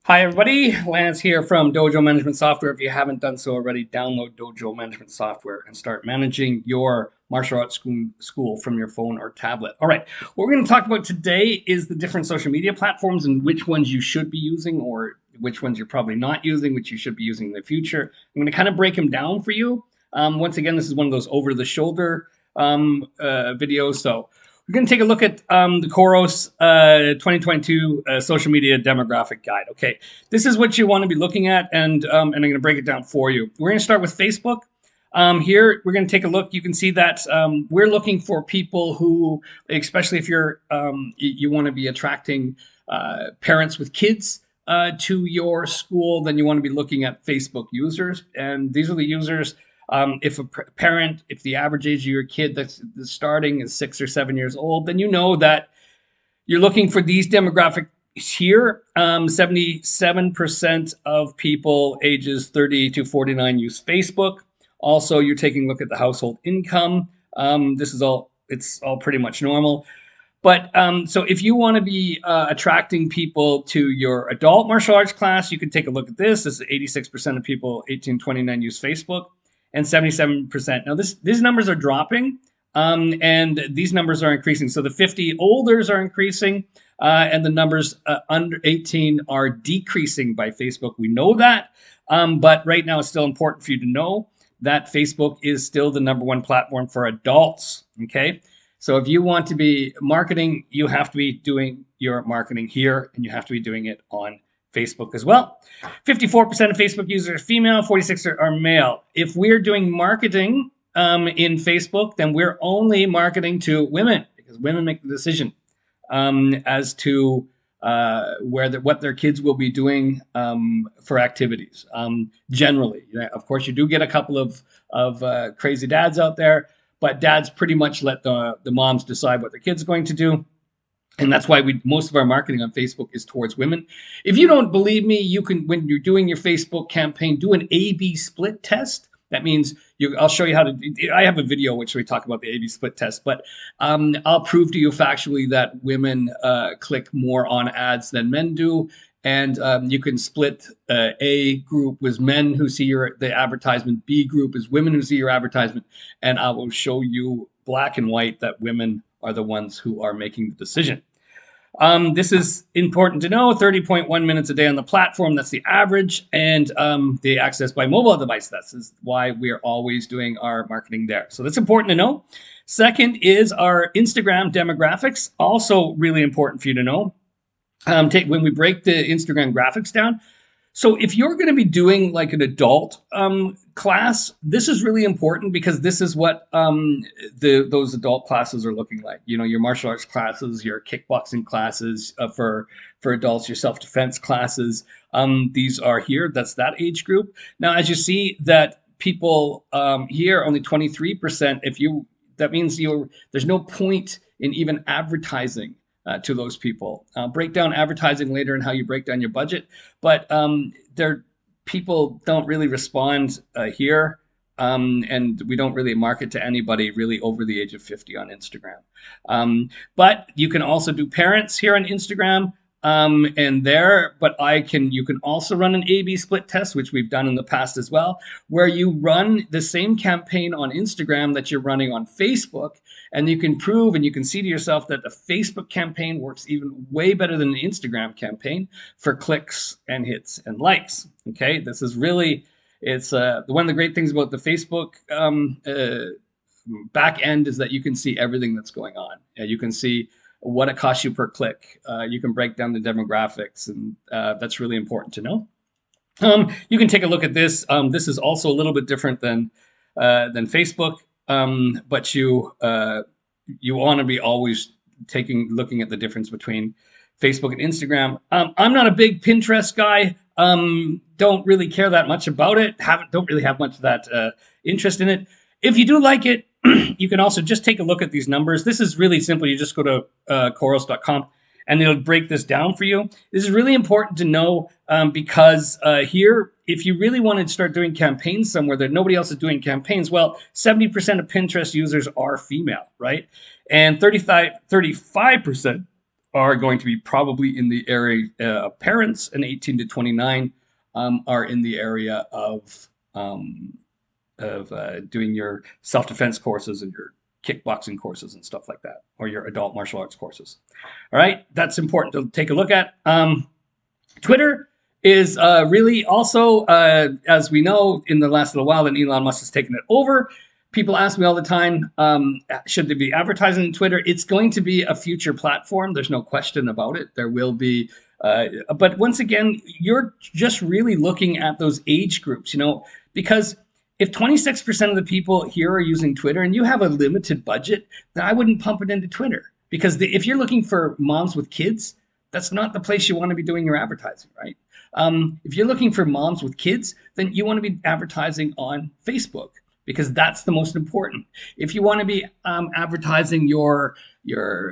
Hi everybody, Lance here from Dojo Management Software. If you haven't done so already, download Dojo Management Software and start managing your martial arts school from your phone or tablet. All right, what we're going to talk about today is the different social media platforms and which ones you should be using or which ones you're probably not using, which you should be using in the future. I'm going to kind of break them down for you. Once again, this is one of those over-the-shoulder videos, so we're going to take a look at the Khoros 2022 social media demographic guide. Okay, this is what you want to be looking at, and I'm going to break it down for you. We're going to start with Facebook. Here, we're going to take a look. You can see that we're looking for people who, especially if you want to be attracting parents with kids to your school, then you want to be looking at Facebook users. And these are the users. If a parent, if the average age of your kid that's starting is 6 or 7 years old, then you know that you're looking for these demographics here. 77% of people ages 30 to 49 use Facebook. Also, you're taking a look at the household income. It's all pretty much normal. But so if you want to be attracting people to your adult martial arts class, you can take a look at this. This is 86% of people 18 to 29 use Facebook and 77%. Now, these numbers are dropping, and these numbers are increasing. So the 50 olders are increasing, and the numbers under 18 are decreasing by Facebook. We know that, but right now it's still important for you to know that Facebook is still the #1 platform for adults, okay? So if you want to be marketing, you have to be doing your marketing here, and you have to be doing it on Facebook as well. 54% of Facebook users are female, 46% are male. If we're doing marketing in Facebook, then we're only marketing to women because women make the decision as to what their kids will be doing for activities. Generally, of course, you do get a couple of crazy dads out there, but dads pretty much let the moms decide what their kids are going to do. And that's why most of our marketing on Facebook is towards women. If you don't believe me, you can, when you're doing your Facebook campaign, do an A/B split test. That means I'll show you how to. I have a video which we talk about the A/B split test, but I'll prove to you factually that women click more on ads than men do. And you can split A group with men who see the advertisement, B group is women who see your advertisement, and I will show you black and white that women are the ones who are making the decision. This is important to know, 30.1 minutes a day on the platform, that's the average, and the access by mobile device, that's why we're always doing our marketing there. So that's important to know. Second is our Instagram demographics, also really important for you to know. When we break the Instagram graphics down, so if you're going to be doing like an adult class, this is really important because this is what those adult classes are looking like. You know, your martial arts classes, your kickboxing classes for adults, your self-defense classes. These are here. That's that age group. Now, as you see that people here, only 23%. That means there's no point in even advertising to those people. Break down advertising later and how you break down your budget, but people don't really respond here, and we don't really market to anybody really over the age of 50 on Instagram. But you can also do parents here on Instagram and there, but you can also run an A/B split test, which we've done in the past as well, where you run the same campaign on Instagram that you're running on Facebook, and you can prove and you can see to yourself that the Facebook campaign works even way better than the Instagram campaign for clicks and hits and likes. Okay, this is really, it's one of the great things about the Facebook back end is that you can see everything that's going on. You can see what it costs you per click. You can break down the demographics, and that's really important to know. You can take a look at this. This is also a little bit different than Facebook, but you want to be always looking at the difference between Facebook and Instagram. I'm not a big Pinterest guy. Don't really care that much about it. Don't really have much of that interest in it. If you do like it, you can also just take a look at these numbers. This is really simple. You just go to khoros.com and it'll break this down for you. This is really important to know because here, if you really want to start doing campaigns somewhere that nobody else is doing campaigns, well, 70% of Pinterest users are female, right? And 35% are going to be probably in the area of parents, and 18 to 29 are in the area of doing your self-defense courses and your kickboxing courses and stuff like that, or your adult martial arts courses. All right, that's important to take a look at. Twitter is really also, as we know, in the last little while, and Elon Musk has taken it over. People ask me all the time, should they be advertising on Twitter? It's going to be a future platform. There's no question about it. There will be. But once again, you're just really looking at those age groups, because if 26% of the people here are using Twitter and you have a limited budget, then I wouldn't pump it into Twitter. Because if you're looking for moms with kids, that's not the place you want to be doing your advertising, right? If you're looking for moms with kids, then you want to be advertising on Facebook, because that's the most important. If you want to be advertising your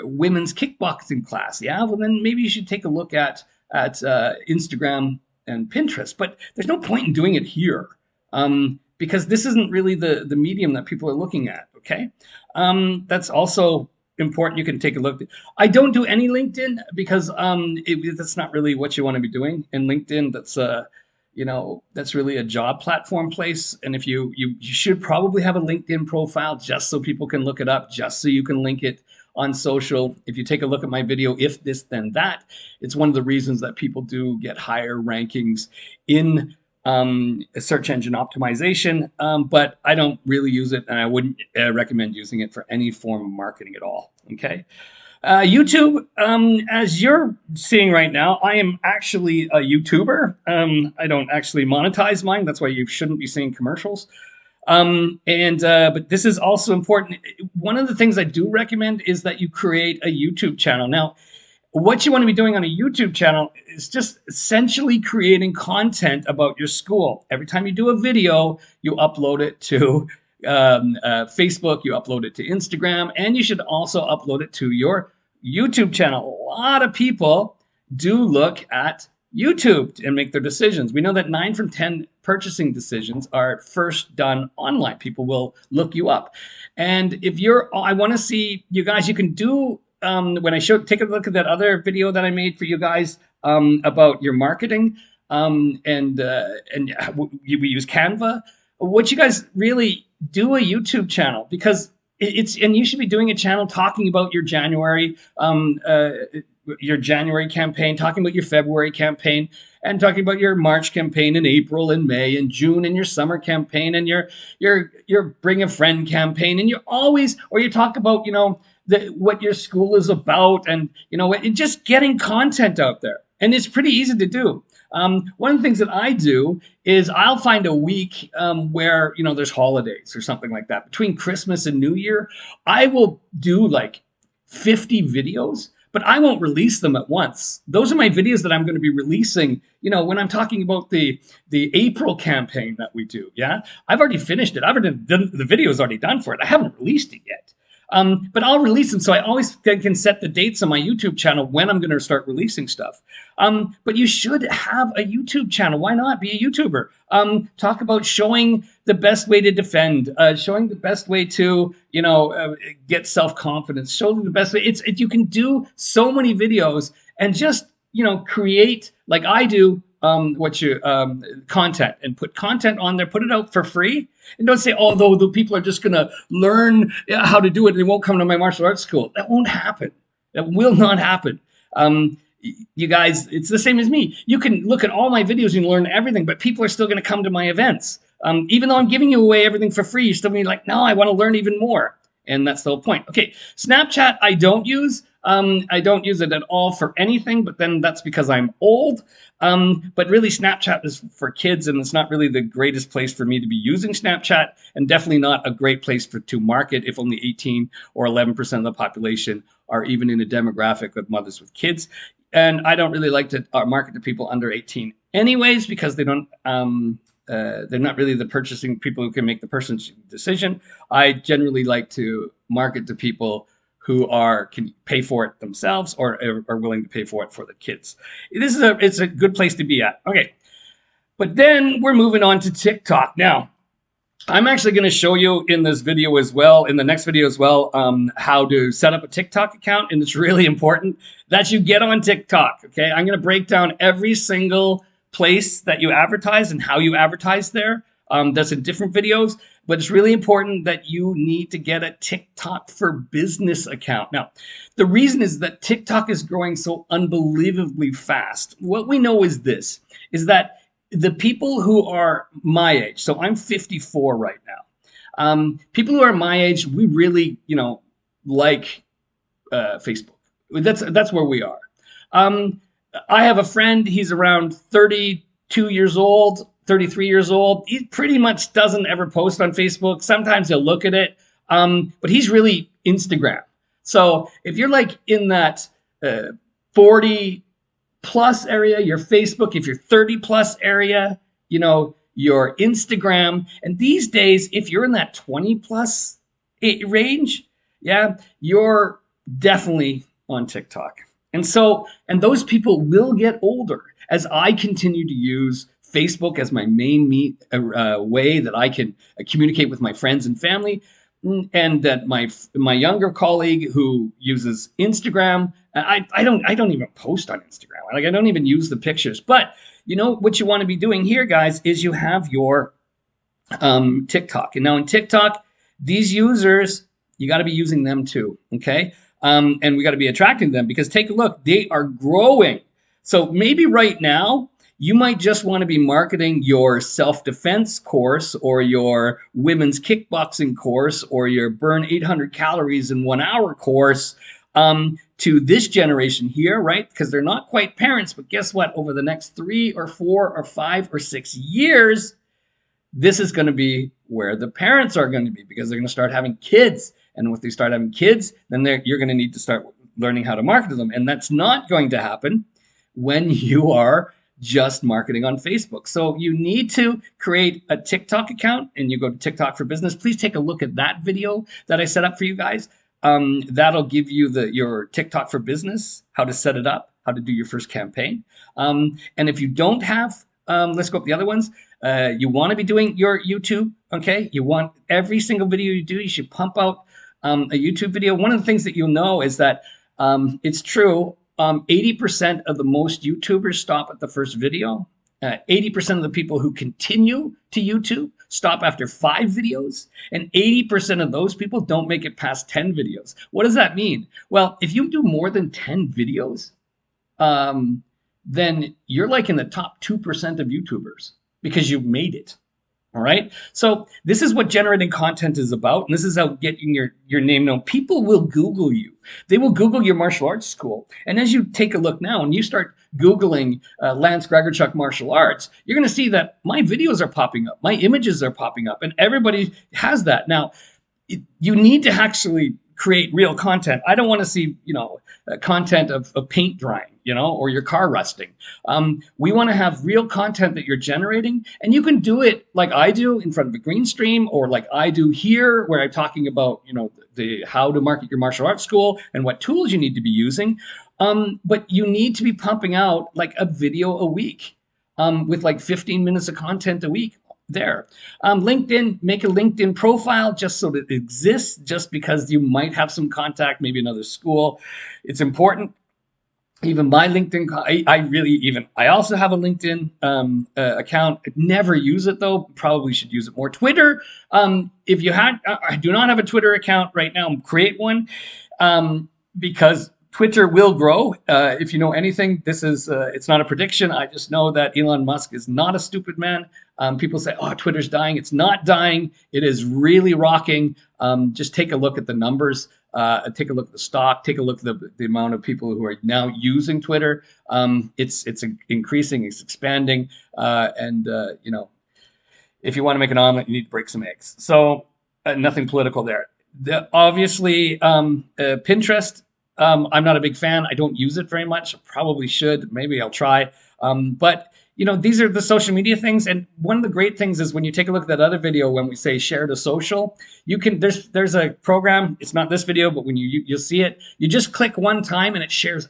women's kickboxing class, well, then maybe you should take a look at Instagram and Pinterest. But there's no point in doing it here, because this isn't really the medium that people are looking at, okay? That's also important. You can take a look. I don't do any LinkedIn because that's not really what you want to be doing. In LinkedIn, that's really a job platform place. And if you should probably have a LinkedIn profile just so people can look it up, just so you can link it on social. If you take a look at my video, If This Then That, it's one of the reasons that people do get higher rankings in search engine optimization, but I don't really use it, and I wouldn't recommend using it for any form of marketing at all, okay? YouTube, as you're seeing right now, I am actually a YouTuber. I don't actually monetize mine. That's why you shouldn't be seeing commercials. But this is also important. One of the things I do recommend is that you create a YouTube channel. Now, what you want to be doing on a YouTube channel is just essentially creating content about your school. Every time you do a video, you upload it to Facebook, you upload it to Instagram, and you should also upload it to your YouTube channel. A lot of people do look at YouTube and make their decisions. We know that 9 from 10 purchasing decisions are first done online. People will look you up. And if I want to see you guys, you can do when I take a look at that other video that I made for you guys about your marketing, and we use Canva. What you guys really do a YouTube channel, because and you should be doing a channel talking about your January campaign, talking about your February campaign, and talking about your March campaign, and April and May and June, and your summer campaign, and your Bring a Friend campaign, and you talk about what your school is about, and just getting content out there. And it's pretty easy to do. One of the things that I do is I'll find a week where there's holidays or something like that. Between Christmas and New Year, I will do like 50 videos, but I won't release them at once. Those are my videos that I'm going to be releasing, when I'm talking about the April campaign that we do. Yeah, I've already finished it. The video is already done for it. I haven't released it yet. But I'll release them, so I always can set the dates on my YouTube channel when I'm going to start releasing stuff. But you should have a YouTube channel. Why not be a YouTuber? Talk about showing the best way to defend, showing the best way to, get self-confidence, show them the best way. You can do so many videos and just, create, like I do, content, and put content on there, put it out for free. And don't say, though the people are just going to learn how to do it and they won't come to my martial arts school. That won't happen. That will not happen. You guys, it's the same as me. You can look at all my videos and learn everything, but people are still going to come to my events. Even though I'm giving you away everything for free, you're still going to be like, no, I want to learn even more. And that's the whole point. Okay, Snapchat I don't use. I don't use it at all for anything, but then that's because I'm old. But really, Snapchat is for kids, and it's not really the greatest place for me to be using Snapchat, and definitely not a great place to market if only 18 or 11% of the population are even in a demographic of mothers with kids. And I don't really like to market to people under 18 anyways, because they're not really the purchasing people who can make the person's decision. I generally like to market to people who can pay for it themselves or are willing to pay for it for the kids. It's a good place to be at. Okay, but then we're moving on to TikTok. Now, I'm actually going to show you in this video as well, in the next video as well, how to set up a TikTok account. And it's really important that you get on TikTok. Okay. I'm going to break down every single place that you advertise and how you advertise there. That's in different videos, but it's really important that you need to get a TikTok for Business account. Now, the reason is that TikTok is growing so unbelievably fast. What we know is this, is that the people who are my age, so I'm 54 right now. People who are my age, we really, like Facebook. That's where we are. I have a friend. He's around 32 years old, 33 years old. He pretty much doesn't ever post on Facebook. Sometimes he'll look at it, but he's really Instagram. So if you're like in that 40 plus area, your Facebook. If you're 30 plus area, your Instagram. And these days, if you're in that 20 plus range, yeah, you're definitely on TikTok. And those people will get older as I continue to use Facebook as my main way that I can communicate with my friends and family. And that my younger colleague who uses Instagram, I don't even post on Instagram. Like I don't even use the pictures. But what you want to be doing here, guys, is you have your TikTok. And now in TikTok, these users, you got to be using them too. Okay. And we got to be attracting them because take a look, they are growing. So maybe right now, you might just want to be marketing your self-defense course or your women's kickboxing course or your burn 800 calories in 1 hour course to this generation here, right? Because they're not quite parents, but guess what? Over the next 3 or 4 or 5 or 6 years, this is going to be where the parents are going to be because they're going to start having kids. And if they start having kids, then you're going to need to start learning how to market to them. And that's not going to happen when you are just marketing on Facebook. So you need to create a TikTok account and you go to TikTok for Business. Please take a look at that video that I set up for you guys. That'll give you your TikTok for Business, how to set it up, how to do your first campaign. And if you don't have, let's go up the other ones. You want to be doing your YouTube, okay? You want every single video you do, you should pump out a YouTube video. One of the things that you'll know is that it's true. 80% of the most YouTubers stop at the first video. 80% of the people who continue to YouTube stop after 5 videos. And 80% of those people don't make it past 10 videos. What does that mean? Well, if you do more than 10 videos, then you're like in the top 2% of YouTubers because you've made it. All right. So this is what generating content is about. And this is how getting your name known. People will Google you. They will Google your martial arts school. And as you take a look now and you start Googling Lance Gregorchuk martial arts, you're going to see that my videos are popping up. My images are popping up and everybody has that. Now, you need to actually create real content. I don't want to see, content of paint drying, or your car rusting. We want to have real content that you're generating, and you can do it like I do in front of a green stream, or like I do here, where I'm talking about, the how to market your martial arts school and what tools you need to be using. But you need to be pumping out like a video a week, with like 15 minutes of content a week. There. LinkedIn, make a LinkedIn profile just so that it exists, just because you might have some contact, maybe another school. It's important. Even my LinkedIn, I also have a LinkedIn account. I never use it though. Probably should use it more. Twitter, if you I do not have a Twitter account right now. Create one because Twitter will grow. If you know anything, this is, it's not a prediction. I just know that Elon Musk is not a stupid man. People say, oh, Twitter's dying. It's not dying. It is really rocking. Just take a look at the numbers. Take a look at the stock. Take a look at the amount of people who are now using Twitter. It's increasing. It's expanding. If you want to make an omelet, you need to break some eggs. So nothing political there. Obviously, Pinterest. I'm not a big fan. I don't use it very much. Probably should. Maybe I'll try. But these are the social media things. And one of the great things is when you take a look at that other video, when we say share to social, you can, there's a program. It's not this video, but when you'll see it, you just click one time and it shares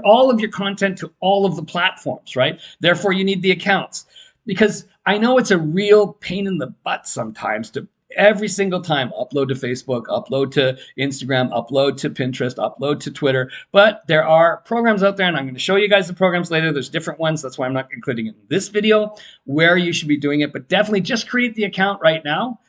all of your content to all of the platforms, right? Therefore, you need the accounts. Because I know it's a real pain in the butt sometimes to every single time upload to Facebook, upload to Instagram, upload to Pinterest, upload to Twitter. But there are programs out there, and I'm going to show you guys the programs later. There's different ones. That's why I'm not including it in this video where you should be doing it. But definitely just create the account right now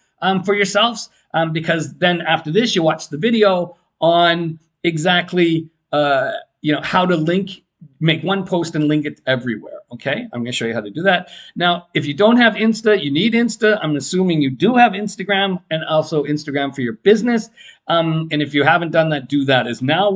for yourselves, because then after this, you watch the video on exactly how to make one post and link it everywhere. Okay, I'm going to show you how to do that. Now, if you don't have Insta, you need Insta. I'm assuming you do have Instagram and also Instagram for your business. And if you haven't done that, do that as now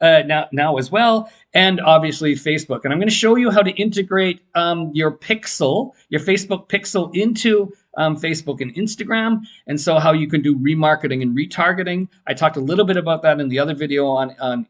as well. And obviously Facebook. And I'm going to show you how to integrate your Facebook pixel into Facebook and Instagram, and so how you can do remarketing and retargeting. I talked a little bit about that in the other video on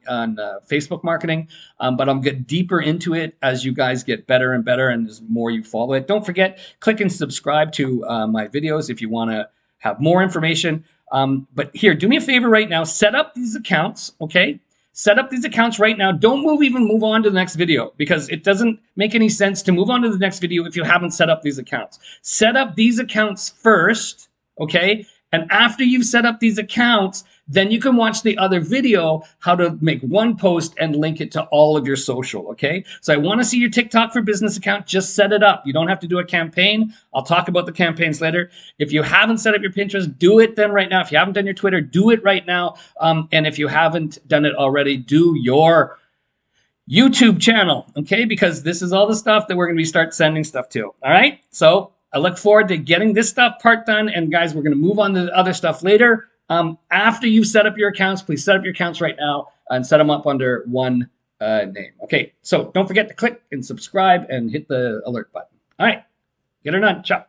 Facebook marketing, but I'll get deeper into it as you guys get better and better and as more you follow it. Don't forget, click and subscribe to my videos if you want to have more information. But here, do me a favor right now, set up these accounts, okay? Set up these accounts right now. Don't move on to the next video, because it doesn't make any sense to move on to the next video if you haven't set up these accounts. Set up these accounts first, okay? And after you've set up these accounts, then you can watch the other video, how to make one post and link it to all of your social, okay? So I want to see your TikTok for Business account. Just set it up. You don't have to do a campaign. I'll talk about the campaigns later. If you haven't set up your Pinterest, do it then right now. If you haven't done your Twitter, do it right now. And if you haven't done it already, do your YouTube channel, okay? Because this is all the stuff that we're going to start sending stuff to, all right? So I look forward to getting this stuff part done. And guys, we're going to move on to the other stuff later. After you've set up your accounts, please set up your accounts right now and set them up under one name. Okay, so don't forget to click and subscribe and hit the alert button. All right, get her done. Ciao.